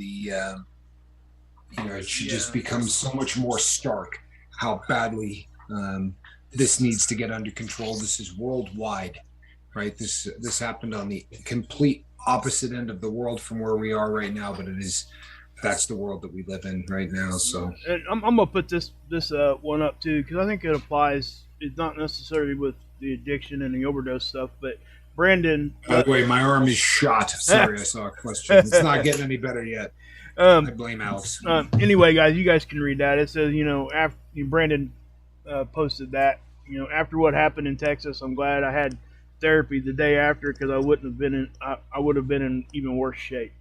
it should just become so much more stark how badly this needs to get under control. This is worldwide, right? This happened on the complete opposite end of the world from where we are right now, but that's the world that we live in right now. So, and I'm gonna put this one up too, because I think it applies. It's not necessarily with the addiction and the overdose stuff, but Brandon. By the way, my arm is shot. Sorry, I saw a question. It's not getting any better yet. I blame Alex. Anyway, guys, you guys can read that. It says, after Brandon posted that, after what happened in Texas, I'm glad I had therapy the day after, because I would have been in even worse shape.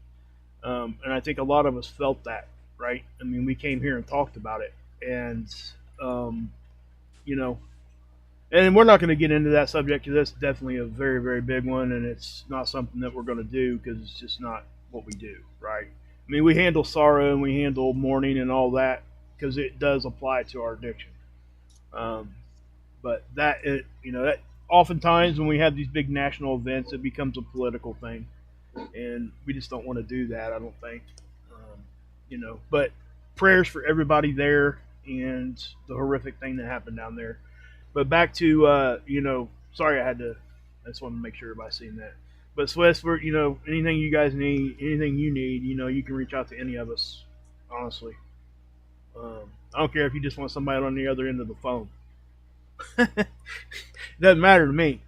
And I think a lot of us felt that, right? I mean, we came here and talked about it, and and we're not going to get into that subject because that's definitely a very, very big one, and it's not something that we're going to do because it's just not what we do, right? I mean, we handle sorrow and we handle mourning and all that because it does apply to our addiction. But that oftentimes when we have these big national events, it becomes a political thing, and we just don't want to do that, I don't think. But prayers for everybody there and the horrific thing that happened down there. But back to, sorry I just wanted to make sure everybody's seen that. But Swiss, anything you guys need, anything you need, you can reach out to any of us, honestly. I don't care if you just want somebody on the other end of the phone. It doesn't matter to me,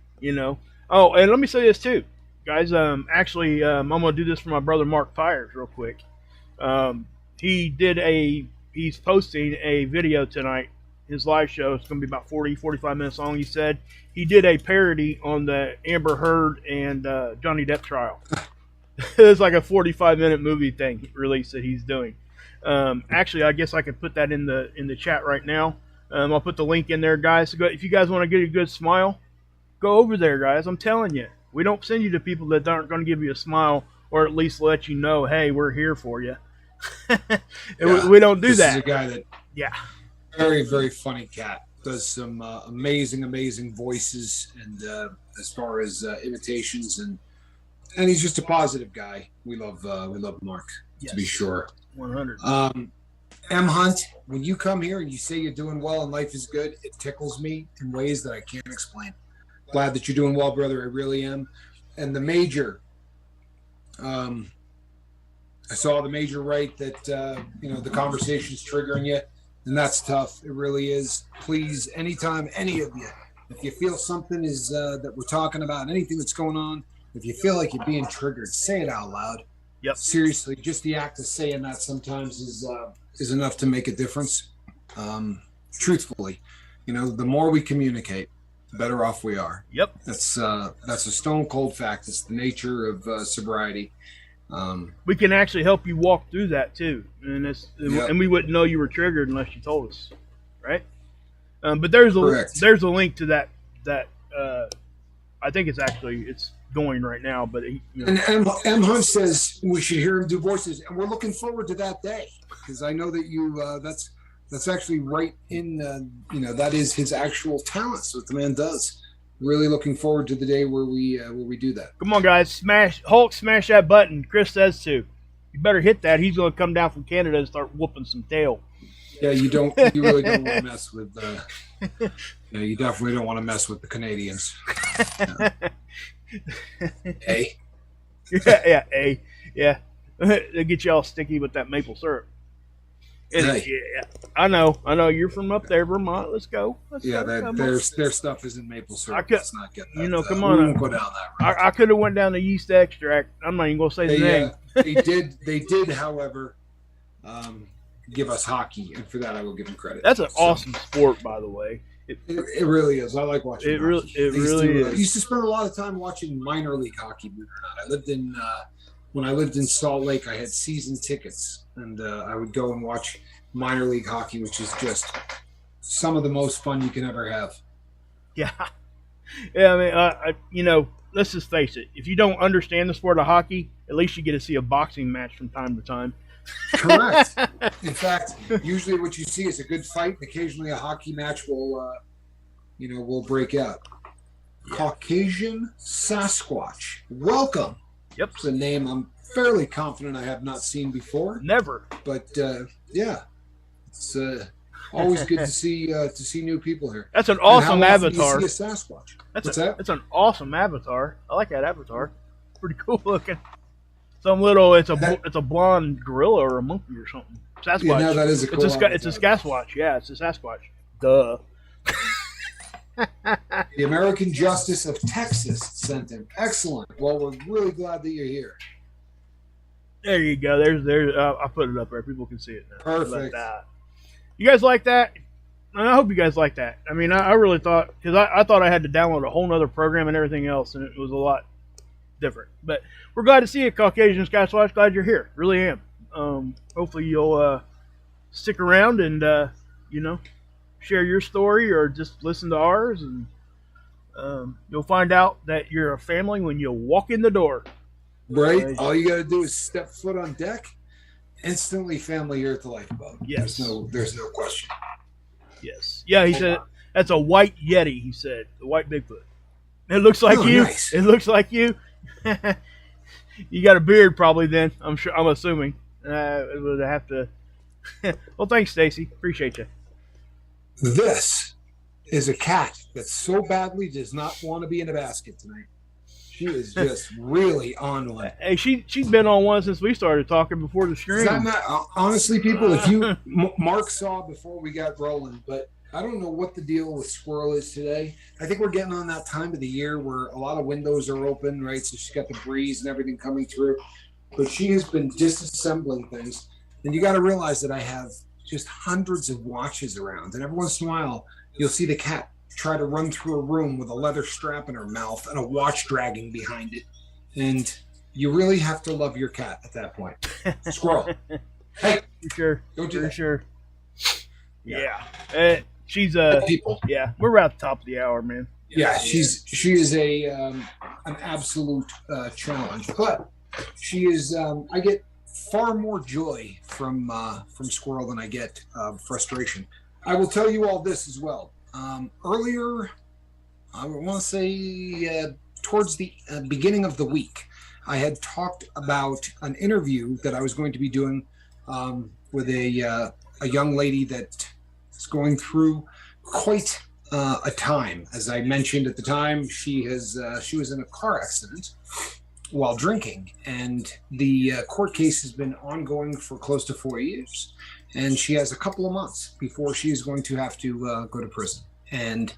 Oh, and let me say this too, guys. I'm going to do this for my brother Mark Fires real quick. He's posting a video tonight. His live show is going to be about 45 minutes long. He said he did a parody on the Amber Heard and Johnny Depp trial. It's like a 45-minute movie thing release that he's doing. I guess I could put that in the chat right now. I'll put the link in there, guys. So if you guys want to get a good smile, go over there, guys. I'm telling you, we don't send you to people that aren't going to give you a smile or at least let you know, hey, we're here for you. We don't do that. This is a guy that very, very funny cat. Does some amazing voices, and as far as imitations, and he's just a positive guy. We love Mark, to be sure. 100. M Hunt, when you come here and you say you're doing well and life is good, it tickles me in ways that I can't explain. Glad that you're doing well, brother. I really am. And the major, I saw the major write that the conversation's triggering you. And that's tough. It really is. Please, anytime, any of you, if you feel something is that we're talking about, anything that's going on, if you feel like you're being triggered, say it out loud. Yep. Seriously, just the act of saying that sometimes is enough to make a difference. Truthfully, the more we communicate, the better off we are. Yep. That's a stone cold fact. It's the nature of sobriety. We can actually help you walk through that too, and we wouldn't know you were triggered unless you told us, right? But there's a link to that I think it's going right now. But and M Hunt says we should hear him do voices, and we're looking forward to that day because I know that you that's actually right in that is his actual talents, what the man does. Really looking forward to the day where we do that. Come on, guys. Smash that button. Chris says to. You better hit that. He's going to come down from Canada and start whooping some tail. Yeah, you really don't want to mess with you definitely don't want to mess with the Canadians. Hey. Yeah. They get you all sticky with that maple syrup. Hey. Yeah, I know. You're from up there, Vermont. Let's go. Their stuff isn't maple syrup. Let's not get that. Come on. We won't go down that road. I could have went down the yeast extract. I'm not even going to say the name. They did, however, give us hockey, and for that I will give them credit. That's an awesome sport, by the way. It really is. I like watching. It really is. I used to spend a lot of time watching minor league hockey. Believe it or not, I lived in when I lived in Salt Lake. I had season tickets, and I would go and watch minor league hockey, which is just some of the most fun you can ever have. Yeah, yeah. I mean, let's just face it. If you don't understand the sport of hockey, at least you get to see a boxing match from time to time. Correct. In fact, usually what you see is a good fight, and occasionally a hockey match will break out. Yeah. Caucasian Sasquatch. Welcome. Yep. It's a name I'm fairly confident I have not seen before. Never. But yeah, it's always good to see new people here. That's an awesome avatar. Do you see a Sasquatch? That's an awesome avatar. I like that avatar. Pretty cool looking. It's a blonde gorilla or a monkey or something. Sasquatch. Yeah, no, that is a cool It's a Sasquatch. Yeah, it's a Sasquatch. Duh. The American Justice of Texas sent him. Excellent. Well, we're really glad that you're here. There you go. There's. I put it up there. People can see it now. Perfect. Like that. You guys like that? And I hope you guys like that. I mean, I really thought, because I thought I had to download a whole nother program and everything else, and it was a lot different. But we're glad to see you, Caucasian Sasquatch. Glad you're here. Really am. Hopefully you'll stick around and share your story or just listen to ours, and you'll find out that you're a family when you walk in the door. Right. All you got to do is step foot on deck. Instantly, family here at the Lifeboat. Yes. There's no question. Yes. Yeah. He said that's a white Yeti. He said the white Bigfoot. It looks like you. Nice. It looks like you. You got a beard, probably. Then I'm sure. I'm assuming. Would have to. Well, thanks, Stacy. Appreciate you. This is a cat that so badly does not want to be in a basket tonight. She is just really on one. Hey, she's been on one since we started talking before the stream. Honestly, people, if you Mark saw before we got rolling, but I don't know what the deal with Squirrel is today. I think we're getting on that time of the year where a lot of windows are open, right? So she's got the breeze and everything coming through. But she has been disassembling things. And you got to realize that I have just hundreds of watches around. And every once in a while, you'll see the cat try to run through a room with a leather strap in her mouth and a watch dragging behind it. And you really have to love your cat at that point. Squirrel. Hey. For sure. Don't do that. Sure. Yeah. She's people. Yeah, we're right at the top of the hour, man. Yeah, she is an absolute challenge. But she is I get far more joy from Squirrel than I get frustration. I will tell you all this as well. Earlier, I want to say towards the beginning of the week, I had talked about an interview that I was going to be doing with a young lady that is going through quite a time. As I mentioned at the time, she was in a car accident while drinking, and the court case has been ongoing for close to 4 years. And she has a couple of months before she is going to have to go to prison. And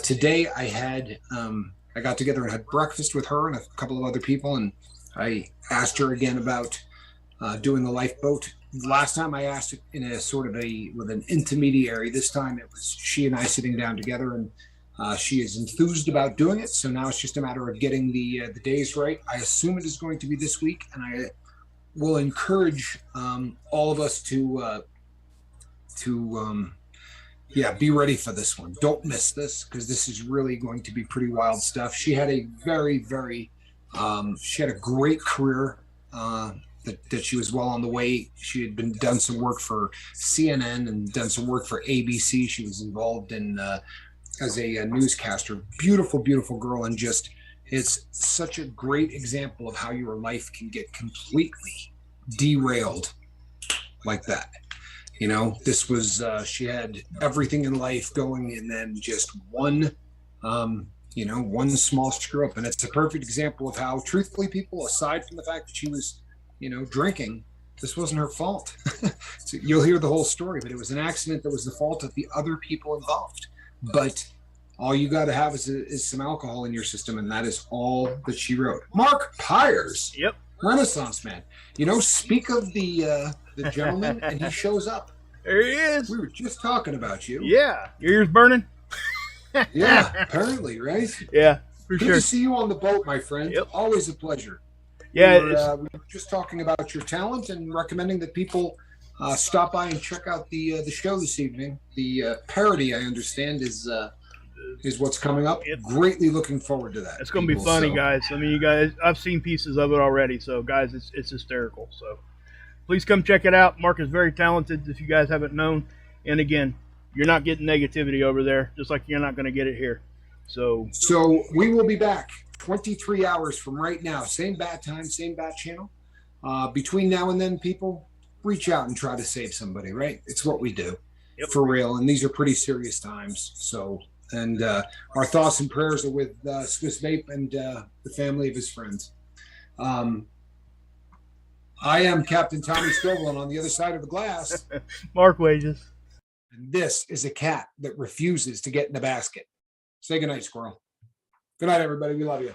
today I got together and had breakfast with her and a couple of other people, and I asked her again about doing the Lifeboat. Last time I asked it in a sort of with an intermediary. This time it was she and I sitting down together, and she is enthused about doing it. So now it's just a matter of getting the days right. I assume it is going to be this week, and I will encourage all of us to be ready for this one. Don't miss this, because this is really going to be pretty wild stuff. She had a very, very she had a great career that she was well on the way. She had done some work for CNN and done some work for ABC. She was involved in as a newscaster. Beautiful, beautiful girl, and just it's such a great example of how your life can get completely derailed like that. You know, this was she had everything in life going, and then just one small screw up. And it's a perfect example of how, truthfully, people, aside from the fact that she was, drinking, this wasn't her fault. So you'll hear the whole story, but it was an accident that was the fault of the other people involved. But all you got to have is some alcohol in your system, and that is all that she wrote. Mark Pyers. Yep. Renaissance man. Speak of the gentleman, and he shows up. There he is. We were just talking about you. Yeah. Your ears burning? Yeah, apparently, right? Yeah, for Good sure. to see you on the boat, my friend. Yep. Always a pleasure. Yeah, we were just talking about your talent and recommending that people stop by and check out the show this evening. The parody, I understand, is what's coming up. Yep. Greatly looking forward to that. It's going to be funny, guys. I mean, you guys, I've seen pieces of it already. So, guys, it's hysterical. So, please come check it out. Mark is very talented, if you guys haven't known. And again, you're not getting negativity over there, just like you're not going to get it here. So we will be back 23 hours from right now. Same bat time, same bat channel. Between now and then, people, reach out and try to save somebody, right? It's what we do. Yep. For real. And these are pretty serious times. So, and our thoughts and prayers are with Swiss Vape and the family of his friends. I am Captain Tommy Scovel, and on the other side of the glass, Mark Wages. And this is a cat that refuses to get in the basket. Say goodnight, squirrel. Good night, everybody. We love you.